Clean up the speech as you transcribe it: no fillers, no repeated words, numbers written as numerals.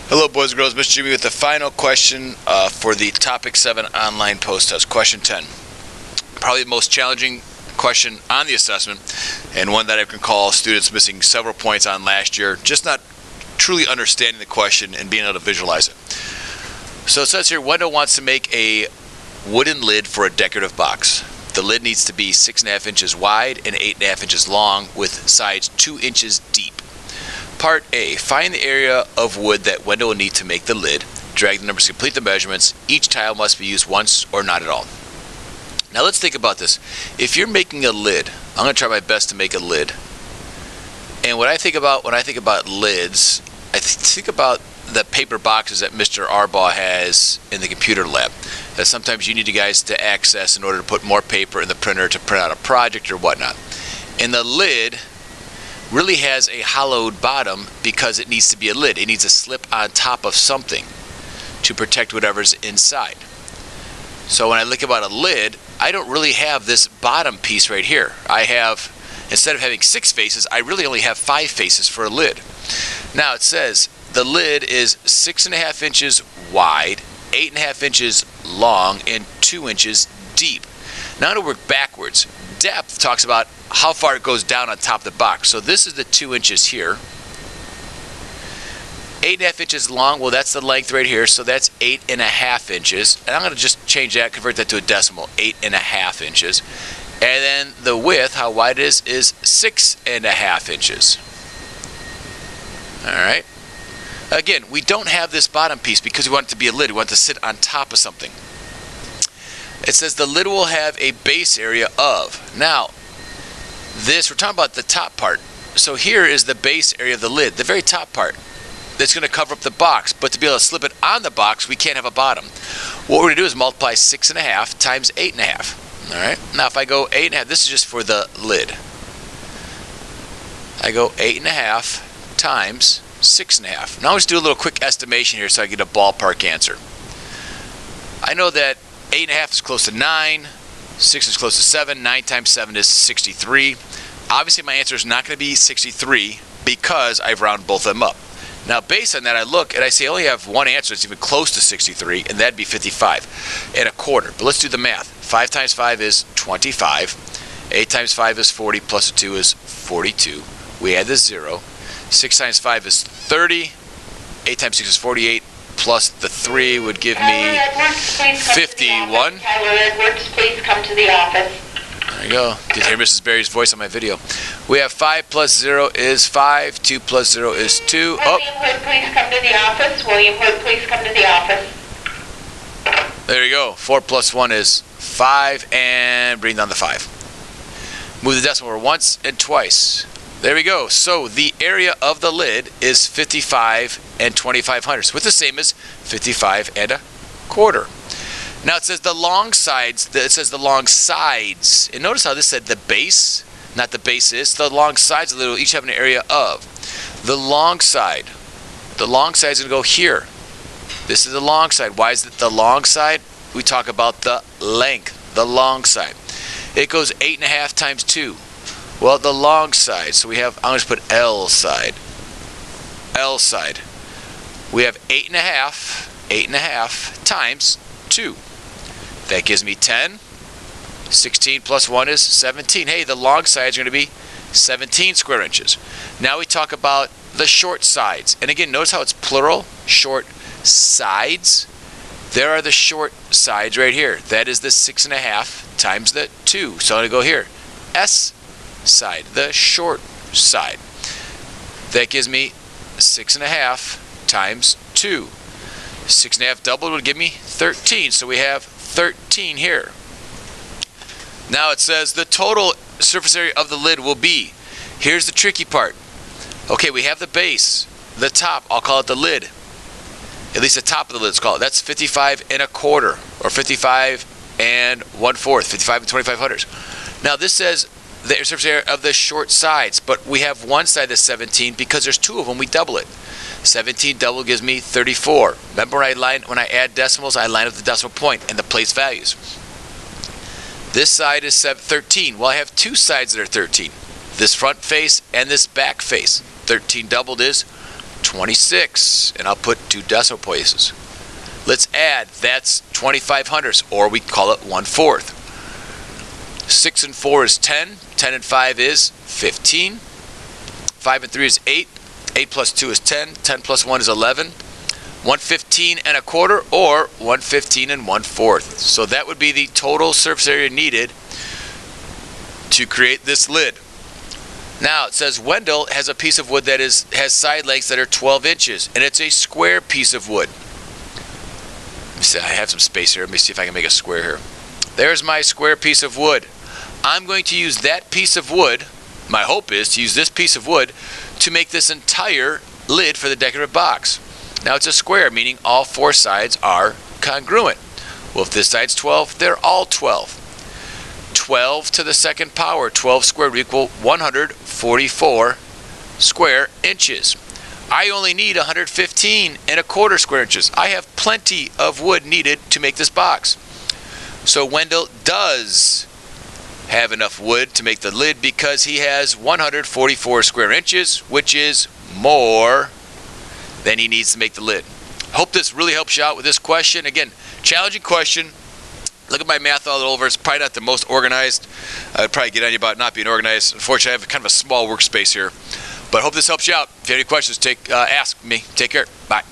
Hello boys and girls, Mr. Jimmy with the final question for the Topic 7 online post test. Question 10. Probably the most challenging question on the assessment, and one that I can call students missing several points on last year, just not truly understanding the question and being able to visualize it. So it says here, Wendell wants to make a wooden lid for a decorative box. The lid needs to be 6.5 inches wide and 8.5 inches long with sides 2 inches deep. Part A, find the area of wood that Wendell will need to make the lid. Drag the numbers to complete the measurements. Each tile must be used once or not at all. Now let's think about this. If you're making a lid, I'm going to try my best to make a lid. And what I think about when I think about lids, I think about the paper boxes that Mr. Arbaugh has in the computer lab that sometimes you need you guys to access in order to put more paper in the printer to print out a project or whatnot. And the lid really has a hollowed bottom because it needs to be a lid. It needs to slip on top of something to protect whatever's inside. So when I look about a lid, I don't really have this bottom piece right here. I have, instead of having 6 faces, I really only have 5 faces for a lid. Now it says the lid is 6.5 inches wide, 8.5 inches long, and 2 inches deep. Now I'm going to work backwards. Depth talks about how far it goes down on top of the box. So this is the 2 inches here. 8.5 inches long, well that's the length right here, so that's 8.5 inches. And I'm going to just change that, convert that to a decimal, 8.5 inches. And then the width, how wide it is 6.5 inches. Alright. Again, we don't have this bottom piece because we want it to be a lid. We want it to sit on top of something. It says the lid will have a base area of. Now, this, we're talking about the top part. So here is the base area of the lid, the very top part. That's going to cover up the box. But to be able to slip it on the box, we can't have a bottom. What we're going to do is multiply 6.5 times 8.5. All right. Now, if I go 8.5, this is just for the lid. I go 8.5 times 6.5. Now let's do a little quick estimation here so I get a ballpark answer. I know that 8.5 is close to 9, 6 is close to 7, 9 times 7 is 63. Obviously my answer is not going to be 63 because I've rounded both of them up. Now based on that I look and I say I only have one answer that's even close to 63, and that'd be 55 and a quarter. But let's do the math. 5 times 5 is 25, 8 times 5 is 40, plus a 2 is 42. We add this 0. 6 times 5 is 30, 8 times 6 is 48, plus the 3 would give me 51. Tyler Edwards, please come to the office. There you go. You can hear Mrs. Berry's voice on my video. We have 5 plus 0 is 5, 2 plus 0 is 2. William Hood, please come to the office. William Hood, please come to the office. There you go. 4 plus 1 is 5, and bring down the 5. Move the decimal over once and twice. There we go. So the area of the lid is 55 and 25 hundredths, which is the same as 55 and a quarter. Now it says the long sides. It says the long sides. And notice how this said the base, not the basis. The long sides of the lid will each have an area of. The long side. The long side is going to go here. This is the long side. Why is it the long side? We talk about the length. The long side. It goes 8.5 times 2. Well, the long side, so we have, I'm going to put L side. L side. We have 8.5 times 2. That gives me 10. 16 plus 1 is 17. Hey, the long side is going to be 17 square inches. Now we talk about the short sides. And again, notice how it's plural, short sides. There are the short sides right here. That is the 6.5 times the 2. So I'm going to go here. S side, the short side. That gives me 6.5 times 2. 6.5 doubled would give me 13. So we have 13 here. Now it says the total surface area of the lid will be. Here's the tricky part. Okay, we have the base, the top, I'll call it the lid. At least the top of the lid, let's call it. That's 55 and a quarter, or 55 and 1/4, 55 and 25 hundredths. Now this says the surface area of the short sides, but we have one side that's 17 because there's 2 of them, we double it. 17 double gives me 34. Remember when I add decimals, I line up the decimal point and the place values. This side is 13. Well, I have 2 sides that are 13. This front face and this back face. 13 doubled is 26, and I'll put 2 decimal places. Let's add, that's 25 hundredths, or we call it 1/4. 6 and 4 is 10, 10 and 5 is 15, 5 and 3 is 8, 8 plus 2 is 10, 10 plus 1 is 11, 115 and a quarter, or 115 and 1/4. So that would be the total surface area needed to create this lid. Now it says Wendell has a piece of wood that has side lengths that are 12 inches, and it's a square piece of wood. Let me see, I have some space here. Let me see if I can make a square here. There's my square piece of wood. I'm going to use that piece of wood, my hope is to use this piece of wood to make this entire lid for the decorative box. Now it's a square, meaning all 4 sides are congruent. Well, if this side's 12, they're all 12. 12 to the second power, 12 squared would equal 144 square inches. I only need 115 and a quarter square inches. I have plenty of wood needed to make this box. So Wendell does have enough wood to make the lid because he has 144 square inches, which is more than he needs to make the lid. Hope this really helps you out with this question. Again, challenging question. Look at my math all over. It's probably not the most organized. I'd probably get on you about not being organized. Unfortunately, I have kind of a small workspace here. But I hope this helps you out. If you have any questions, ask me. Take care. Bye.